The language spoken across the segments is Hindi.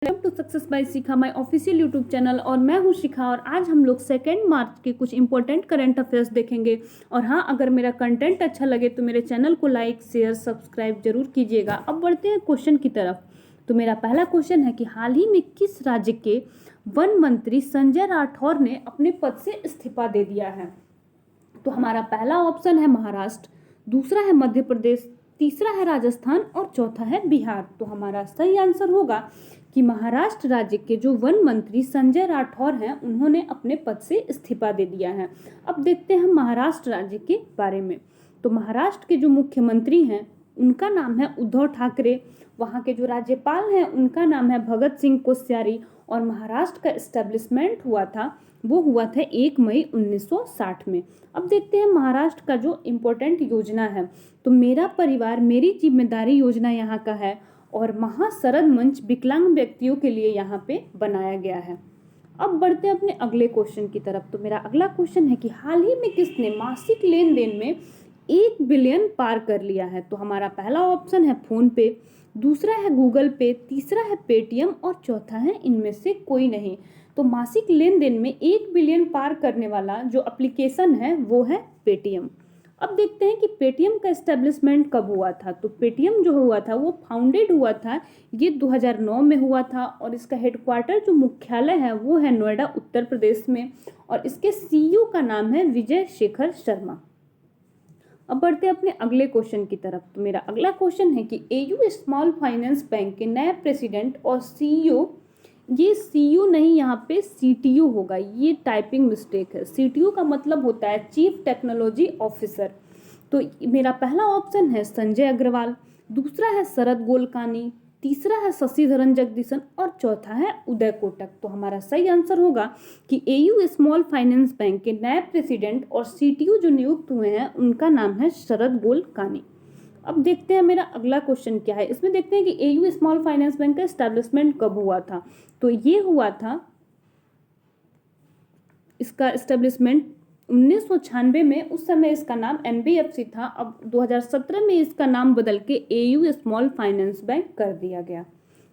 To success by Shikha, my official YouTube channel. और मैं हूं शिखा और आज हम लोग 2 मार्च के कुछ इंपॉर्टेंट करंट अफेयर्स देखेंगे। और हाँ, अगर मेरा कंटेंट अच्छा लगे तो मेरे चैनल को लाइक शेयर सब्सक्राइब जरूर कीजिएगा। अब बढ़ते हैं क्वेश्चन की तरफ। तो मेरा पहला क्वेश्चन है कि हाल ही में किस राज्य के वन मंत्री संजय राठौर ने अपने पद से इस्तीफा दे दिया है? तो हमारा पहला ऑप्शन है महाराष्ट्र, दूसरा है मध्य प्रदेश, तीसरा है राजस्थान और चौथा है बिहार। तो हमारा सही आंसर होगा कि महाराष्ट्र राज्य के जो वन मंत्री संजय राठौर हैं उन्होंने अपने पद से इस्तीफा दे दिया है। अब देखते हैं महाराष्ट्र राज्य के बारे में। तो महाराष्ट्र के जो मुख्यमंत्री हैं उनका नाम है उद्धव ठाकरे, वहाँ के जो राज्यपाल हैं उनका नाम है भगत सिंह कोश्यारी और महाराष्ट्र का एस्टेब्लिशमेंट हुआ था 1 मई 1960 में। अब देखते हैं महाराष्ट्र का जो इम्पोर्टेंट योजना है। तो मेरा परिवार मेरी जिम्मेदारी योजना यहाँ का है और महाशरद मंच विकलांग व्यक्तियों के लिए यहाँ पे बनाया गया है। अब बढ़ते हैं अपने अगले क्वेश्चन की तरफ। तो मेरा अगला क्वेश्चन है कि हाल ही में किसने मासिक लेन देन में 1 बिलियन पार कर लिया है? तो हमारा पहला ऑप्शन है फोन पे, दूसरा है गूगल पे, तीसरा है पेटीएम और चौथा है इनमें से कोई नहीं। तो मासिक लेन देन में 1 बिलियन पार करने वाला जो एप्लीकेशन है वो है पेटीएम। अब देखते हैं कि पेटीएम का एस्टेब्लिशमेंट कब हुआ था। तो पेटीएम जो हुआ था वो फाउंडेड हुआ था, ये 2009 में हुआ था और इसका हेडक्वार्टर जो मुख्यालय है वो है नोएडा उत्तर प्रदेश में और इसके सीईओ का नाम है विजय शेखर शर्मा। अब बढ़ते हैं अपने अगले क्वेश्चन की तरफ। तो मेरा अगला क्वेश्चन है कि एयू स्मॉल फाइनेंस बैंक के नए प्रेसिडेंट और सीईओ, ये सीईओ नहीं यहाँ पे सीटीओ होगा, ये टाइपिंग मिस्टेक है। सीटीओ का मतलब होता है चीफ टेक्नोलॉजी ऑफिसर। तो मेरा पहला ऑप्शन है संजय अग्रवाल, दूसरा है शरद गोलकानी, तीसरा है शशिधरन जगदीशन और चौथा है उदय कोटक। तो हमारा सही आंसर होगा कि एयू स्मॉल फाइनेंस बैंक के नए प्रेसिडेंट और सीटीओ जो नियुक्त हुए हैं उनका नाम है शरद गोलकानी। अब देखते हैं मेरा अगला क्वेश्चन क्या है। इसमें देखते हैं कि एयू स्मॉल फाइनेंस बैंक का एस्टेब्लिशमेंट कब हुआ था। तो ये हुआ था, इसका एस्टेब्लिशमेंट 1996 में, उस समय इसका नाम एनबीएफसी था। अब 2017 में इसका नाम बदल के एयू स्मॉल फाइनेंस बैंक कर दिया गया।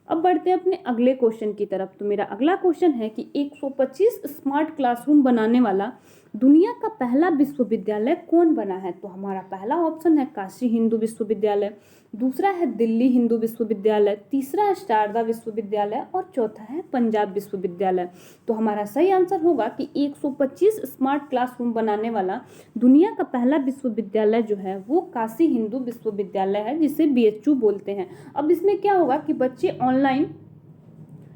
अब बढ़ते हैं अपने अगले क्वेश्चन की तरफ। तो मेरा अगला क्वेश्चन है कि 125 स्मार्ट क्लासरूम बनाने वाला दुनिया का पहला विश्वविद्यालय कौन बना है? तो हमारा पहला ऑप्शन है काशी हिंदू विश्वविद्यालय, दूसरा है दिल्ली हिंदू विश्वविद्यालय, तीसरा है शारदा विश्वविद्यालय और चौथा है पंजाब विश्वविद्यालय। तो हमारा सही आंसर होगा कि 125 स्मार्ट क्लासरूम बनाने वाला दुनिया का पहला विश्वविद्यालय जो है वो काशी हिंदू विश्वविद्यालय है, जिसे बीएचयू बोलते हैं। अब इसमें क्या होगा कि बच्चे ऑनलाइन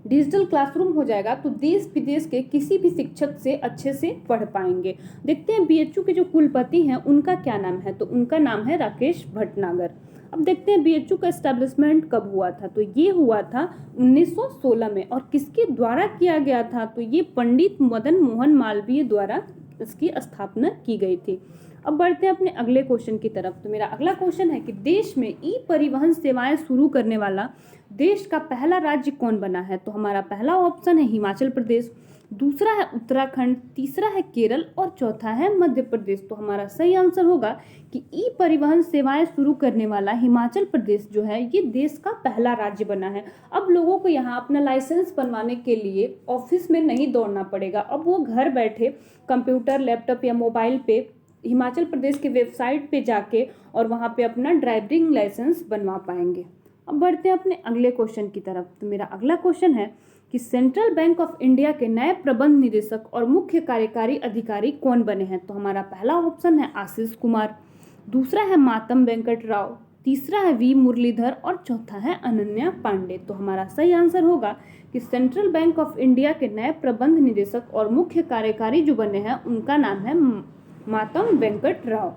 डिजिटल क्लासरूम हो जाएगा तो देश विदेश के किसी भी शिक्षक से अच्छे से पढ़ पाएंगे। देखते हैं बीएचयू के जो कुलपति हैं उनका क्या नाम है। तो उनका नाम है राकेश भटनागर। अब देखते हैं बीएचयू का एस्टेब्लिशमेंट कब हुआ था। तो ये हुआ था 1916 में और किसके द्वारा किया गया था? तो ये पंडित मदन मोहन मालवीय द्वारा इसकी स्थापना की गई थी। अब बढ़ते हैं अपने अगले क्वेश्चन की तरफ। तो मेरा अगला क्वेश्चन है कि देश में ई परिवहन सेवाएं शुरू करने वाला देश का पहला राज्य कौन बना है? तो हमारा पहला ऑप्शन है हिमाचल प्रदेश, दूसरा है उत्तराखंड, तीसरा है केरल और चौथा है मध्य प्रदेश। तो हमारा सही आंसर होगा कि ई परिवहन सेवाएं शुरू करने वाला हिमाचल प्रदेश जो है ये देश का पहला राज्य बना है। अब लोगों को यहाँ अपना लाइसेंस बनवाने के लिए ऑफिस में नहीं दौड़ना पड़ेगा। अब वो घर बैठे कंप्यूटर, लैपटॉप या मोबाइल पे हिमाचल प्रदेश के वेबसाइट पे जाके और वहाँ पे अपना ड्राइविंग लाइसेंस बनवा पाएंगे। अब बढ़ते हैं अपने अगले क्वेश्चन की तरफ। तो मेरा अगला क्वेश्चन है कि सेंट्रल बैंक ऑफ इंडिया के नए प्रबंध निदेशक और मुख्य कार्यकारी अधिकारी कौन बने हैं? तो हमारा पहला ऑप्शन है आशीष कुमार, दूसरा है मातम वेंकट राव, तीसरा है वी मुरलीधर और चौथा है अनन्या पांडे। तो हमारा सही आंसर होगा कि सेंट्रल बैंक ऑफ इंडिया के नए प्रबंध निदेशक और मुख्य कार्यकारी जो बने हैं उनका नाम है मातम वेंकट राव।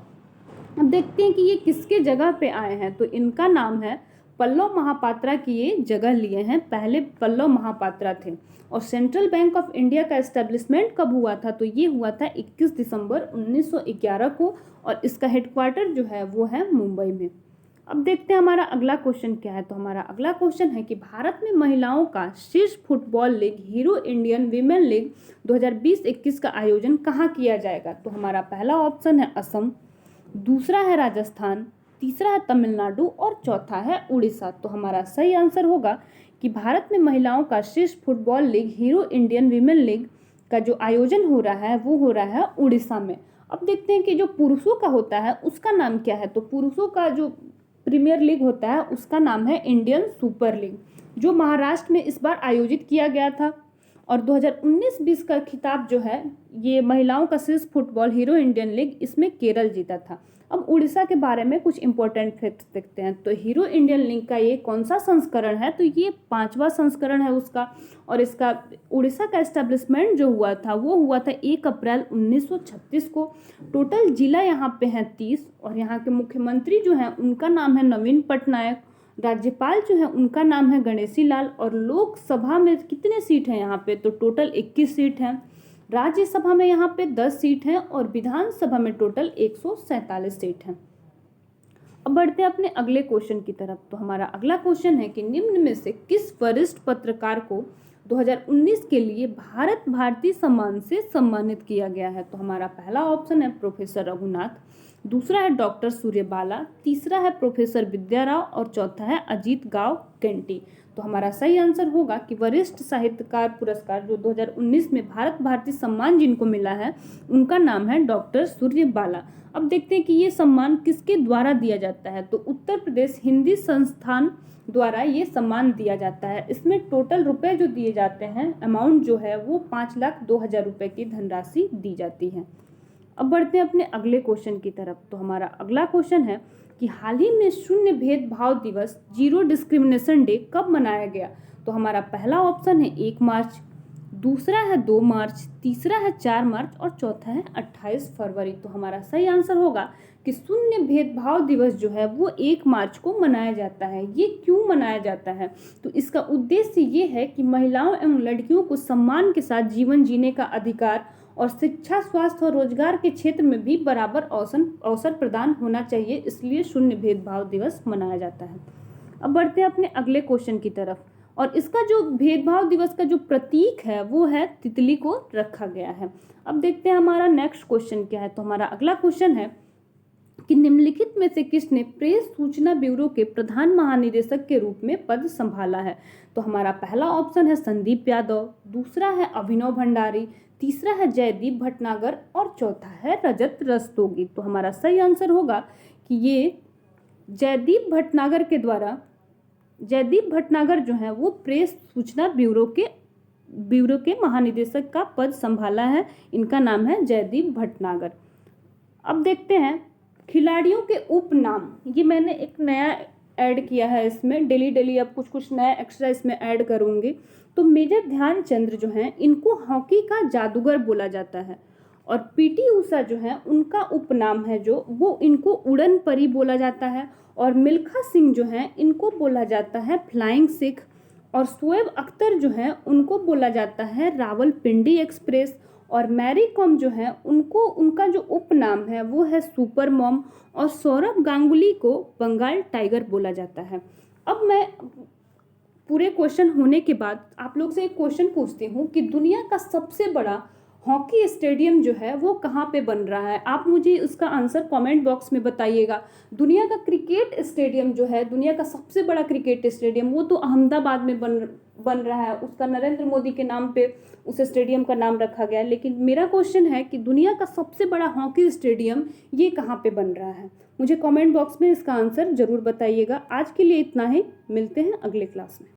अब देखते हैं कि ये किसके जगह पे आए हैं। तो इनका नाम है पल्लव महापात्रा की ये जगह लिए हैं। पहले पल्लव महापात्रा थे। और सेंट्रल बैंक ऑफ इंडिया का एस्टेब्लिशमेंट कब हुआ था? तो ये हुआ था 21 दिसंबर 1911 को और इसका हेडक्वार्टर जो है वो है मुंबई में। अब देखते हैं हमारा अगला क्वेश्चन क्या है। तो हमारा अगला क्वेश्चन है कि भारत में महिलाओं का शीर्ष football league hero Indian women league 2020-21 का आयोजन कहाँ किया जाएगा? तो हमारा पहला ऑप्शन है असम, दूसरा है राजस्थान, तीसरा है तमिलनाडु और चौथा है उड़ीसा। तो हमारा सही आंसर होगा कि भारत में महिलाओं का श्रेष्ठ football league hero Indian women league का जो आयोजन हो रहा है वो हो रहा है उड़ीसा में। अब देखते हैं कि जो पुरुषों का होता है उसका नाम क्या है। तो पुरुषों का जो प्रीमियर लीग होता है उसका नाम है इंडियन सुपर लीग, जो महाराष्ट्र में इस बार आयोजित किया गया था। और 2019-20 का खिताब जो है ये महिलाओं का श्रेष्ठ फुटबॉल हीरो इंडियन लीग, इसमें केरल जीता था। अब उड़ीसा के बारे में कुछ इंपॉर्टेंट फैक्ट्स देखते हैं। तो हीरो इंडियन लीग का ये कौन सा संस्करण है, तो ये 5वां संस्करण है उसका। और इसका उड़ीसा का एस्टेब्लिशमेंट जो हुआ था वो हुआ था 1 अप्रैल 1936 को। टोटल जिला यहाँ पे हैं 30 और यहाँ के मुख्यमंत्री जो हैं उनका नाम है नवीन पटनायक। राज्यपाल जो है उनका नाम है गणेशी लाल। और लोकसभा में कितने सीट हैं यहाँ पे, तो टोटल 21 सीट हैं। राज्यसभा में यहाँ पे 10 सीट हैं और विधानसभा में टोटल 147 सीट हैं। अब बढ़ते हैं अपने अगले क्वेश्चन की तरफ। तो हमारा अगला क्वेश्चन है कि निम्न में से किस वरिष्ठ पत्रकार को 2019 के लिए भारत भारती सम्मान से सम्मानित किया गया है। तो हमारा पहला ऑप्शन है प्रोफेसर रघुनाथ, दूसरा है डॉक्टर सूर्यबाला, तीसरा है प्रोफेसर विद्याराव और चौथा है अजीत गाव केंटी। तो हमारा सही आंसर होगा कि वरिष्ठ साहित्यकार पुरस्कार जो 2019 में भारत भारती सम्मान जिनको मिला है उनका नाम है डॉक्टर सूर्यबाला। अब देखते हैं कि ये सम्मान किसके द्वारा दिया जाता है। तो उत्तर प्रदेश हिंदी संस्थान द्वारा ये सम्मान दिया जाता है। इसमें टोटल रुपए जो दिए जाते हैं, अमाउंट जो है वो 5,02,000 रुपये की धनराशि दी जाती है। अब बढ़ते हैं अपने अगले क्वेश्चन की तरफ। तो हमारा अगला क्वेश्चन है कि हाल ही में शून्य भेदभाव दिवस जीरो डिस्क्रिमिनेशन डे कब मनाया गया। तो हमारा पहला ऑप्शन है 1 मार्च, दूसरा है 2 मार्च, तीसरा है 4 मार्च और चौथा है 28 फरवरी। तो हमारा सही आंसर होगा कि शून्य भेदभाव दिवस जो है वो 1 मार्च को मनाया जाता है। ये क्यों मनाया जाता है, तो इसका उद्देश्य ये है कि महिलाओं एवं लड़कियों को सम्मान के साथ जीवन जीने का अधिकार और शिक्षा, स्वास्थ्य और रोजगार के क्षेत्र में भी बराबर अवसर प्रदान होना चाहिए, इसलिए शून्य भेदभाव दिवस मनाया जाता है। अब बढ़ते हैं अपने अगले क्वेश्चन की तरफ। और इसका जो भेदभाव दिवस का जो प्रतीक है वो है तितली को रखा गया है। अब देखते हैं हमारा नेक्स्ट क्वेश्चन क्या है। तो हमारा अगला क्वेश्चन है कि निम्नलिखित में से किसने प्रेस सूचना ब्यूरो के प्रधान महानिदेशक के रूप में पद संभाला है। तो हमारा पहला ऑप्शन है संदीप यादव, दूसरा है अभिनव भंडारी, तीसरा है जयदीप भटनागर और चौथा है रजत रस्तोगी। तो हमारा सही आंसर होगा कि ये जयदीप भटनागर जो है वो प्रेस सूचना ब्यूरो के महानिदेशक का पद संभाला है। इनका नाम है जयदीप भटनागर। अब देखते हैं खिलाड़ियों के उपनाम। ये मैंने एक नया ऐड किया है, इसमें डेली अब कुछ नया एक्स्ट्रा इसमें ऐड करूँगी। तो मेजर ध्यानचंद जो हैं इनको हॉकी का जादूगर बोला जाता है। और पीटी उषा जो है उनका उपनाम है जो वो इनको उड़न परी बोला जाता है। और मिल्खा सिंह जो हैं इनको बोला जाता है फ्लाइंग सिख। और शोएब अख्तर जो हैं उनको बोला जाता है रावलपिंडी एक्सप्रेस। और मैरी कॉम जो है उनका जो उपनाम है वो है सुपर मॉम। और सौरभ गांगुली को बंगाल टाइगर बोला जाता है। अब मैं पूरे क्वेश्चन होने के बाद आप लोग से एक क्वेश्चन पूछती हूँ कि दुनिया का सबसे बड़ा हॉकी स्टेडियम जो है वो कहाँ पे बन रहा है। आप मुझे उसका आंसर कमेंट बॉक्स में बताइएगा। दुनिया का क्रिकेट स्टेडियम जो है, दुनिया का सबसे बड़ा क्रिकेट स्टेडियम वो तो अहमदाबाद में बन रहा है। उसका नरेंद्र मोदी के नाम पे उस स्टेडियम का नाम रखा गया है। लेकिन मेरा क्वेश्चन है कि दुनिया का सबसे बड़ा हॉकी स्टेडियम ये कहाँ पे बन रहा है। मुझे कमेंट बॉक्स में इसका आंसर जरूर बताइएगा। आज के लिए इतना ही, मिलते हैं अगले क्लास में।